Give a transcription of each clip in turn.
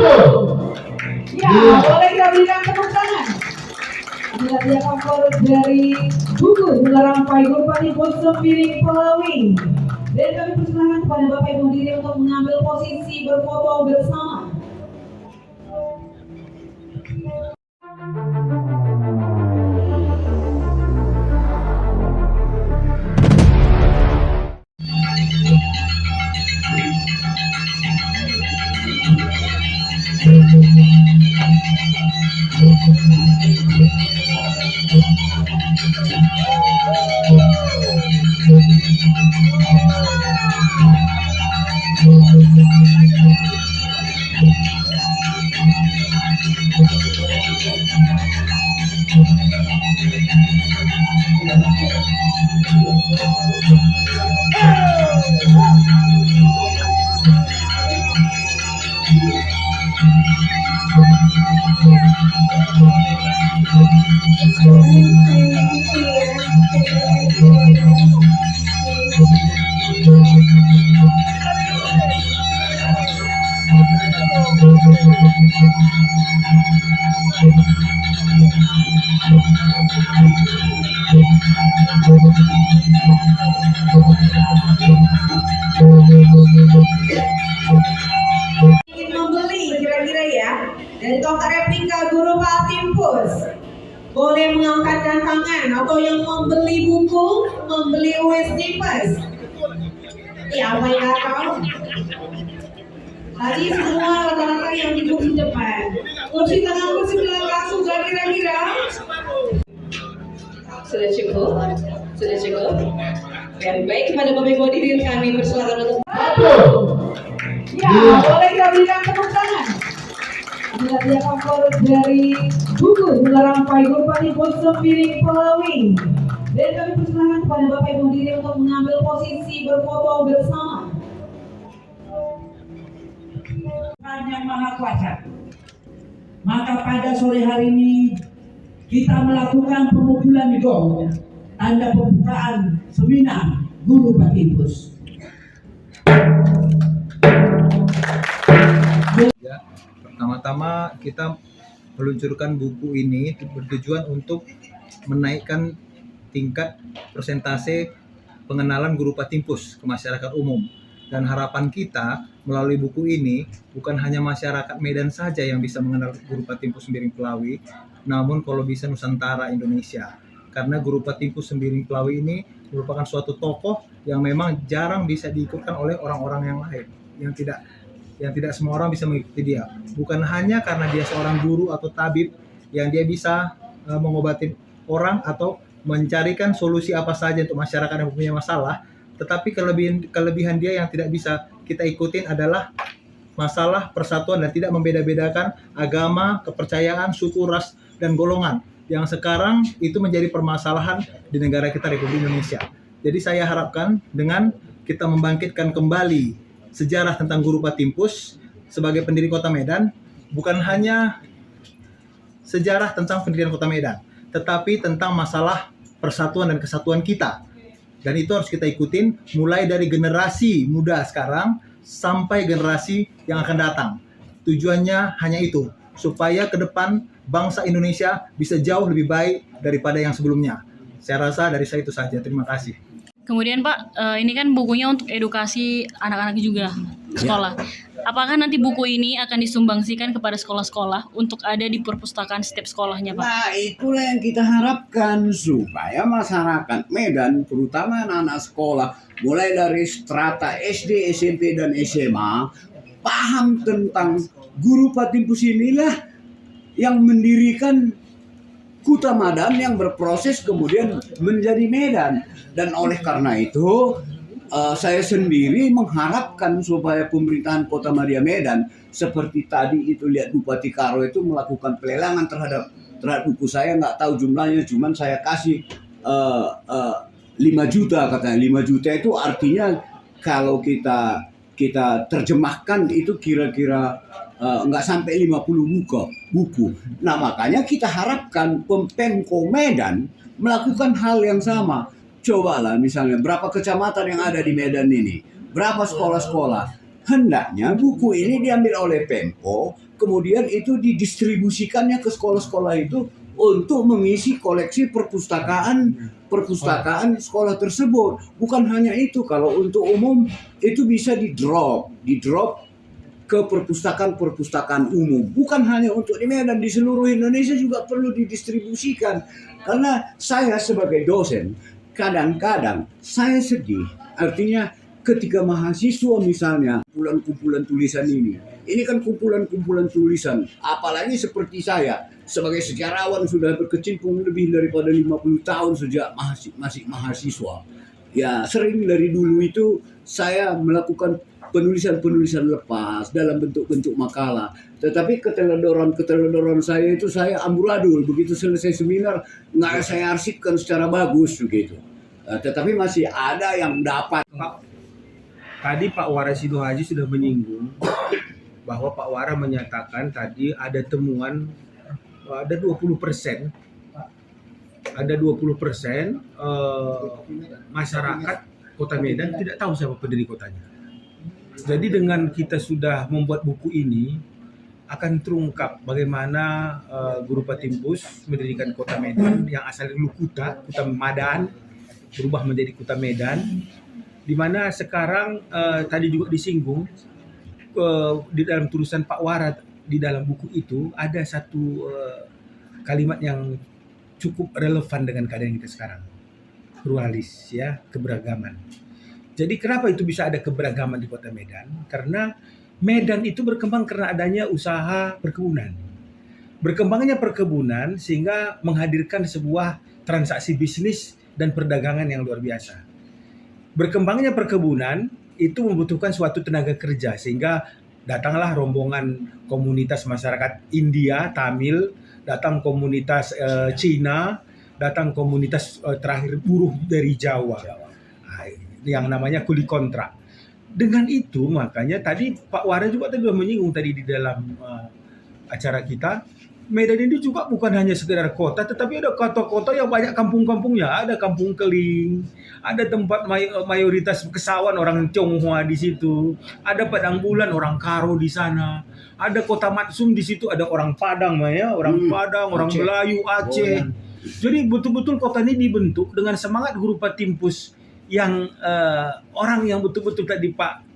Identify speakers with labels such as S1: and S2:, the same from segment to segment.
S1: Ya, boleh kita berikan tepuk tangan. Inilah dia favorit dari buku Rampai Gurupati Sembiring Pelawi. Dan kami persilakan kepada Bapak Ibu diri untuk mengambil posisi berfoto bersama. Ingin membeli kira-kira ya dari toko replika Gurupati Timpus, boleh mengangkatkan tangan, atau yang membeli buku, membeli USD Pass. Ya, apa yang tahu? Tadi semua rata-rata yang di kursi depan, kursi tengah, kursi belakang sudah kira-kira. Sudah cukup, sudah cukup. Yang baik kepada Bapak Ibu hadirin kami persilakan untuk ya, boleh kita berikan tepuk tangan. Inilah dia favorit dari buku Rampai Gurupati Sembiring Pelawi. Dan kami persilakan kepada Bapak Ibu diri untuk mengambil posisi berfoto bersama.
S2: Yang Maha Kuasa. Maka pada sore hari ini kita melakukan pemukulan gong, tanda pembukaan seminar Gurupati Timpus.
S3: Ya, pertama-tama kita meluncurkan buku ini bertujuan untuk menaikkan tingkat persentase pengenalan Gurupati Timpus ke masyarakat umum. Dan harapan kita melalui buku ini bukan hanya masyarakat Medan saja yang bisa mengenal Gurupati Timpus Sembiring Pelawi, namun kalau bisa Nusantara Indonesia. Karena Gurupati Timpus Sembiring Pelawi ini merupakan suatu tokoh yang memang jarang bisa diikutkan oleh orang-orang yang lain, yang tidak semua orang bisa mengikuti dia. Bukan hanya karena dia seorang guru atau tabib yang dia bisa mengobati orang atau mencarikan solusi apa saja untuk masyarakat yang punya masalah, tetapi kelebihan dia yang tidak bisa kita ikutin adalah masalah persatuan dan tidak membeda-bedakan agama, kepercayaan, suku, ras, dan golongan yang sekarang itu menjadi permasalahan di negara kita, Republik Indonesia. Jadi saya harapkan dengan kita membangkitkan kembali sejarah tentang Gurupati Timpus sebagai pendiri Kota Medan, bukan hanya sejarah tentang pendirian Kota Medan, tetapi tentang masalah persatuan dan kesatuan kita. Dan itu harus kita ikutin mulai dari generasi muda sekarang sampai generasi yang akan datang. Tujuannya hanya itu, supaya ke depan bangsa Indonesia bisa jauh lebih baik daripada yang sebelumnya. Saya rasa dari saya itu saja. Terima kasih.
S4: Kemudian Pak, ini kan bukunya untuk edukasi anak-anak juga sekolah. Apakah nanti buku ini akan disumbangsikan kepada sekolah-sekolah untuk ada di perpustakaan setiap sekolahnya, Pak?
S5: Nah, itulah yang kita harapkan supaya masyarakat Medan, terutama anak-anak sekolah, mulai dari strata SD, SMP, dan SMA, paham tentang Gurupati Timpus inilah yang mendirikan Kota Medan yang berproses kemudian menjadi Medan. Dan oleh karena itu, saya sendiri mengharapkan supaya pemerintahan Kota Madia Medan seperti tadi itu lihat Bupati Karo itu melakukan pelelangan terhadap buku saya, nggak tahu jumlahnya, cuman saya kasih 5 juta katanya. 5 juta itu artinya kalau kita terjemahkan itu kira-kira nggak sampai 50 buku. Nah makanya kita harapkan Pemko Medan melakukan hal yang sama. Cobalah misalnya berapa kecamatan yang ada di Medan ini, berapa sekolah-sekolah. hendaknya buku ini diambil oleh Pemko, kemudian itu didistribusikannya ke sekolah-sekolah itu untuk mengisi koleksi perpustakaan sekolah tersebut. Bukan hanya itu, kalau untuk umum itu bisa di drop ke perpustakaan umum. Bukan hanya untuk di Medan, di seluruh Indonesia juga perlu didistribusikan. Karena saya sebagai dosen, kadang-kadang saya sedih. Artinya ketika mahasiswa misalnya kumpulan tulisan ini kan kumpulan tulisan, apalagi seperti saya sebagai sejarawan sudah berkecimpung lebih daripada 50 tahun sejak masih mahasiswa. Ya, sering dari dulu itu saya melakukan penulisan lepas dalam bentuk-bentuk makalah. Tetapi keteledoran saya itu saya amburadul. Begitu selesai seminar, nggak saya arsipkan secara bagus begitu. Tetapi masih ada yang dapat.
S6: Tadi Pak Wara Sidohaji sudah menyinggung bahwa Pak Wara menyatakan tadi ada temuan ada 20% masyarakat Kota Medan tidak tahu siapa pendiri kotanya. Jadi dengan kita sudah membuat buku ini akan terungkap bagaimana Guru Patimpus mendirikan Kota Medan yang asalnya dulu Kuta Madan berubah menjadi Kota Medan, di mana sekarang tadi juga disinggung di dalam tulisan Pak Wara di dalam buku itu ada satu kalimat yang cukup relevan dengan keadaan kita sekarang, pluralis, ya, keberagaman. Jadi kenapa itu bisa ada keberagaman di Kota Medan? Karena Medan itu berkembang karena adanya usaha perkebunan. Berkembangnya perkebunan sehingga menghadirkan sebuah transaksi bisnis dan perdagangan yang luar biasa. Berkembangnya perkebunan itu membutuhkan suatu tenaga kerja sehingga datanglah rombongan komunitas masyarakat India, Tamil, datang komunitas Cina, datang komunitas terakhir buruh dari Jawa, yang namanya kuli kontrak. Dengan itu makanya tadi Pak Wara juga tadi menyinggung tadi di dalam acara kita, Medan ini juga bukan hanya sekedar kota, tetapi ada kota-kota yang banyak kampung-kampungnya. Ada Kampung Keling, ada tempat mayoritas kesawan orang Tionghoa di situ, ada Padang Bulan orang Karo di sana, ada Kota Matsum di situ, ada orang Padang, ya, orang Padang, orang Melayu, Aceh. Jadi betul-betul kota ini dibentuk dengan semangat Guru Patimpus yang orang yang betul-betul tadi Pak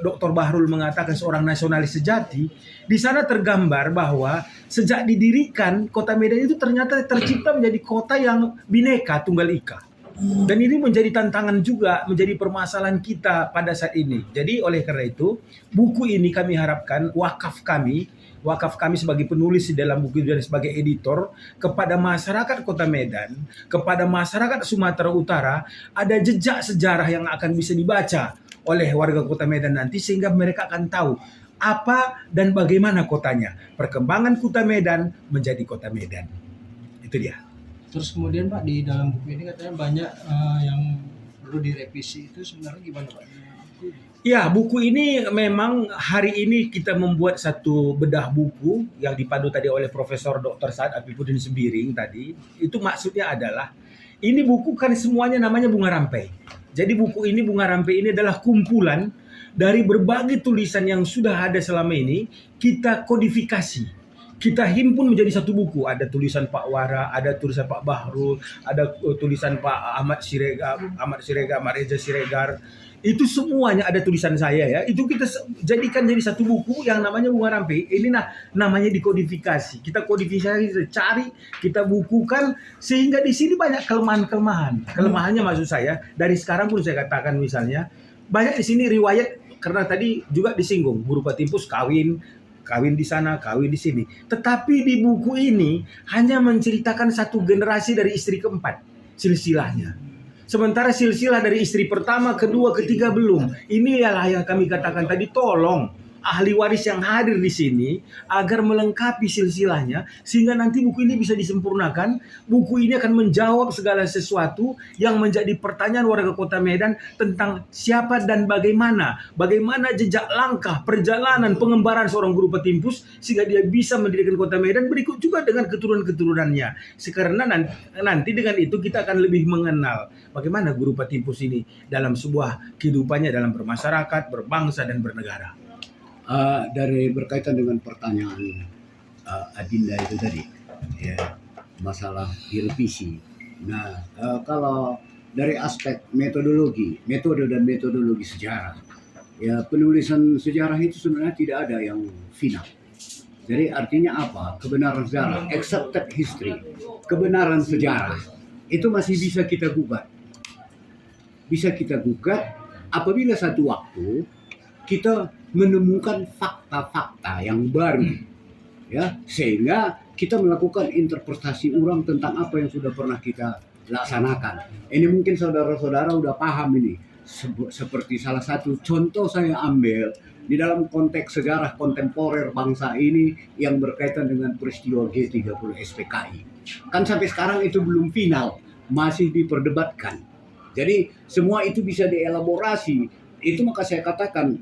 S6: Dr. Bahrul mengatakan seorang nasionalis sejati. Di sana tergambar bahwa sejak didirikan Kota Medan itu ternyata tercipta menjadi kota yang bineka tunggal ika. Dan ini menjadi tantangan juga, menjadi permasalahan kita pada saat ini. Jadi oleh karena itu, buku ini kami harapkan wakaf kami sebagai penulis di dalam buku dan sebagai editor kepada masyarakat Kota Medan, kepada masyarakat Sumatera Utara, ada jejak sejarah yang akan bisa dibaca oleh warga Kota Medan nanti sehingga mereka akan tahu apa dan bagaimana kotanya. Perkembangan Kota Medan menjadi Kota Medan. Itu dia.
S7: Terus kemudian Pak, di dalam buku ini katanya banyak yang perlu direvisi, itu sebenarnya gimana Pak?
S6: Ya, buku ini memang hari ini kita membuat satu bedah buku yang dipandu tadi oleh Profesor Dr. Saad Afifuddin Sembiring tadi. Itu maksudnya adalah ini buku kan semuanya namanya Bunga Rampai. Jadi buku ini Bunga Rampai ini adalah kumpulan dari berbagai tulisan yang sudah ada selama ini kita kodifikasi. Kita himpun menjadi satu buku. Ada tulisan Pak Wara, ada tulisan Pak Bahrul, ada tulisan Pak Ahmad Reza Siregar. Itu semuanya ada tulisan saya, ya. Itu kita jadikan jadi satu buku yang namanya Bunga Rampai. Ini namanya dikodifikasi. Kita kodifikasi, kita cari, kita bukukan sehingga di sini banyak kelemahan-kelemahan. Kelemahannya maksud saya dari sekarang pun saya katakan misalnya banyak di sini riwayat karena tadi juga disinggung Guru Patimpus kawin di sana, kawin di sini. Tetapi di buku ini hanya menceritakan satu generasi dari istri keempat, silsilahnya. Sementara silsilah dari istri pertama, kedua, ketiga belum. Inilah yang kami katakan tadi, tolong ahli waris yang hadir di sini agar melengkapi silsilahnya sehingga nanti buku ini bisa disempurnakan. Buku ini akan menjawab segala sesuatu yang menjadi pertanyaan warga Kota Medan tentang siapa dan bagaimana jejak langkah perjalanan pengembaraan seorang guru Patimpus sehingga dia bisa mendirikan Kota Medan, berikut juga dengan keturunan-keturunannya. Karena nanti dengan itu kita akan lebih mengenal bagaimana guru Patimpus ini dalam sebuah kehidupannya dalam bermasyarakat, berbangsa dan bernegara.
S5: Dari berkaitan dengan pertanyaan Adinda itu tadi, ya, masalah direvisi. Nah, kalau dari aspek metode dan metodologi sejarah, ya penulisan sejarah itu sebenarnya tidak ada yang final. Jadi artinya apa? Kebenaran sejarah, accepted history, kebenaran sejarah itu masih bisa kita gugat. Bisa kita gugat apabila satu waktu kita menemukan fakta-fakta yang baru, ya, sehingga kita melakukan interpretasi ulang tentang apa yang sudah pernah kita laksanakan. Ini mungkin saudara-saudara udah paham ini. Seperti salah satu contoh saya ambil di dalam konteks sejarah kontemporer bangsa ini yang berkaitan dengan peristiwa G30 SPKI. Kan sampai sekarang itu belum final, masih diperdebatkan. Jadi semua itu bisa dielaborasi. Itu maka saya katakan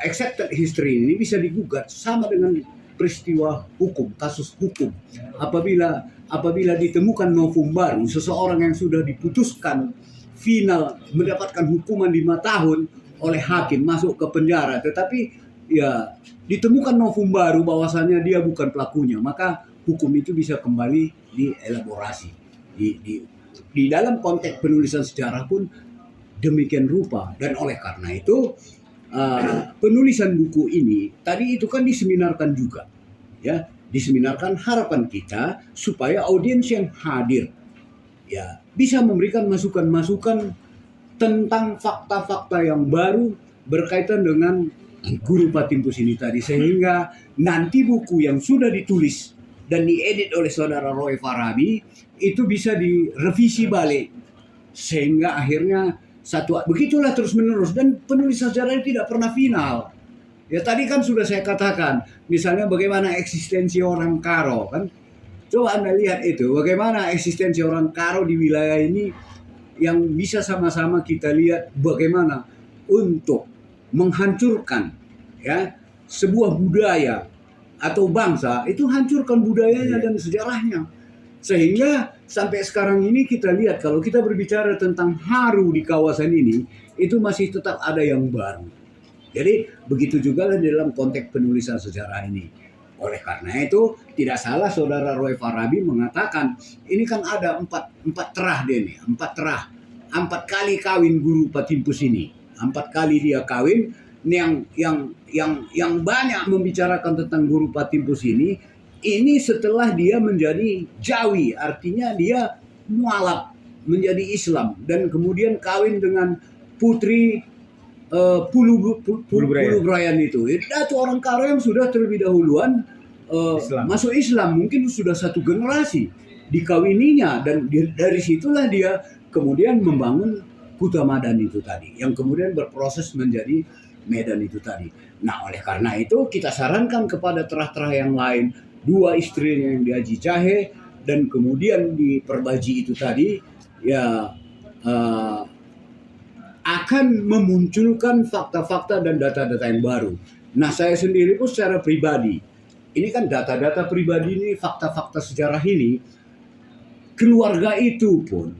S5: accepted history ini bisa digugat sama dengan peristiwa hukum, kasus hukum. Apabila ditemukan novum baru, seseorang yang sudah diputuskan final mendapatkan hukuman 5 tahun oleh hakim masuk ke penjara, tetapi ya ditemukan novum baru bahwasannya dia bukan pelakunya, maka hukum itu bisa kembali dielaborasi. Di dalam konteks penulisan sejarah pun demikian rupa, dan oleh karena itu penulisan buku ini tadi itu kan diseminarkan juga, ya, diseminarkan. Harapan kita supaya audiens yang hadir ya bisa memberikan masukan-masukan tentang fakta-fakta yang baru berkaitan dengan guru Patimpus ini tadi, sehingga nanti buku yang sudah ditulis dan diedit oleh saudara Roy Farabi itu bisa direvisi balik sehingga akhirnya begitulah terus menerus, dan penulisan sejarah ini tidak pernah final. Ya tadi kan sudah saya katakan, misalnya bagaimana eksistensi orang Karo kan, coba Anda lihat itu bagaimana eksistensi orang Karo di wilayah ini yang bisa sama-sama kita lihat bagaimana untuk menghancurkan ya sebuah budaya atau bangsa, itu hancurkan budayanya dan sejarahnya. Sehingga sampai sekarang ini kita lihat kalau kita berbicara tentang haru di kawasan ini, itu masih tetap ada yang baru. Jadi begitu juga dalam konteks penulisan sejarah ini. Oleh karena itu tidak salah saudara Roy Farabi mengatakan ini kan ada empat terah deh nih, 4 kali kawin guru Patimpus ini, 4 kali dia kawin. Yang banyak membicarakan tentang guru Patimpus ini setelah dia menjadi Jawi, artinya dia mualaf menjadi Islam dan kemudian kawin dengan putri Pulubrayan itu. Itu orang Karo yang sudah terlebih dahuluan masuk Islam, mungkin sudah 1 generasi dikawininya, dan dari situlah dia kemudian membangun Kuta Madan itu tadi, yang kemudian berproses menjadi Medan itu tadi. Nah, oleh karena itu kita sarankan kepada terah-terah yang lain, 2 istrinya yang di Haji Jahe dan kemudian di Perbaji itu tadi, ya akan memunculkan fakta-fakta dan data-data yang baru. Nah, saya sendiri pun secara pribadi, ini kan data-data pribadi ini, fakta-fakta sejarah ini, keluarga itu pun